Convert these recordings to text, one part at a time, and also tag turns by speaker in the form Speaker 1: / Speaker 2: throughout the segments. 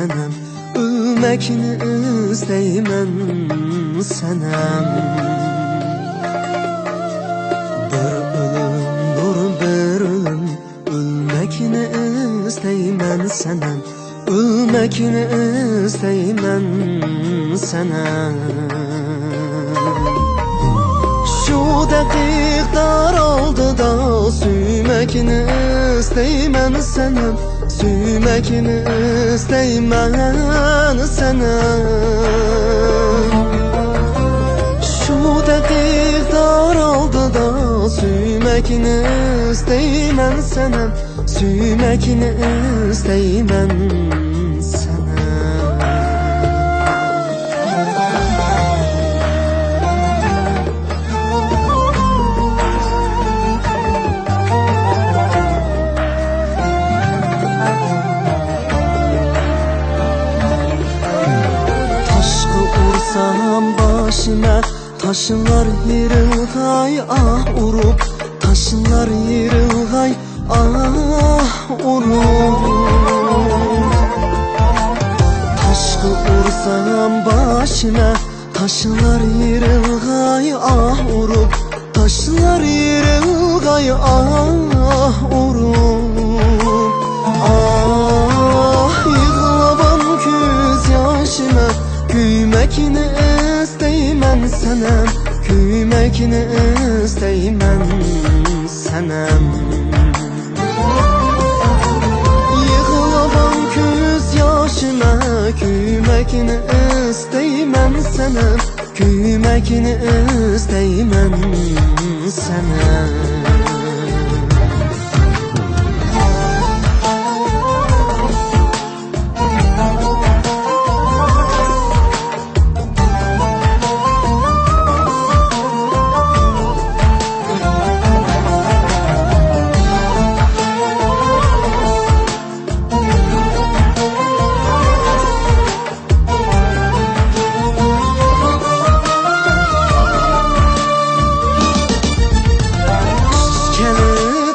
Speaker 1: senem, ölmekini isteymen senem. Bir ölüm, ölmekini isteymen senem, ölmekini isteymen senem. Şu dakiklar oldu da süymekini isteymen senem, süymekini isteymen senem. Şu dakiklar oldu da süymekini isteymen senem, süymekini isteymen senem. Başıma taşlar yırılgay ah urup, taşlar yırılgay ah urup. Taşkı vursam başıma taşlar yırılgay ah urup, taşlar yırılgay ah urup. Ah yığılabam göz yaşıma, güymekini isteymen senem, güymekini isteymen senem. Yığılaban göz yaşıma, güymekini isteymen senem, güymekini isteymen senem.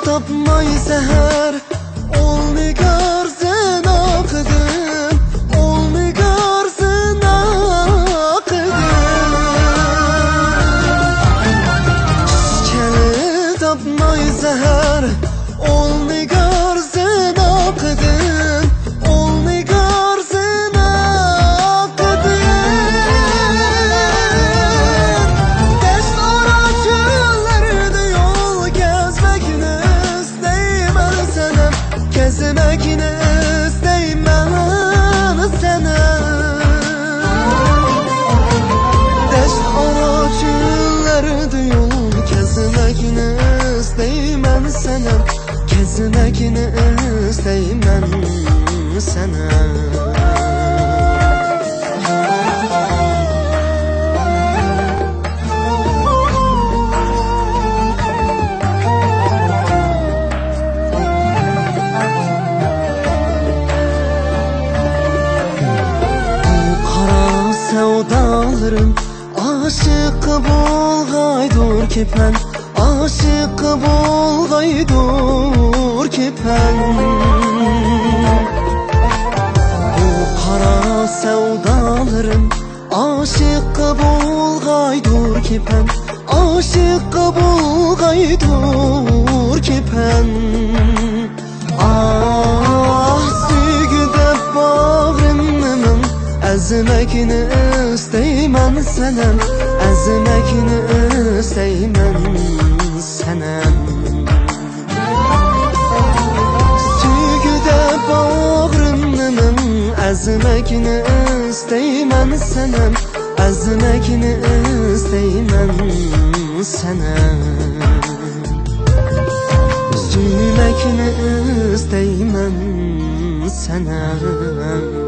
Speaker 1: Tapmay seher olmuyor sen akıdın, olmuyor sen akıdın. Şişkeli tapmay seher olmuyor sen akıdın, olmuyor sen akıdın. Dest araçlarda yol gezmekine gezmekini isteymen senem. Dest araçlarda yol gezmekini isteymen senem, gezmekini isteymen senem. Sevdalarım aşık bulgaydır kepen, aşık bulgaydır kepen. Bu kara sevdalarım aşık bulgaydır kepen, aşık bulgaydır kepen. Ah sügüde bağrımın ezmekini isteymen senem, ezmekini isteymen senem. Sügüde bağrımın ezmekini isteymen senem, ezmekini isteymen senem. Süymekini isteymen senem.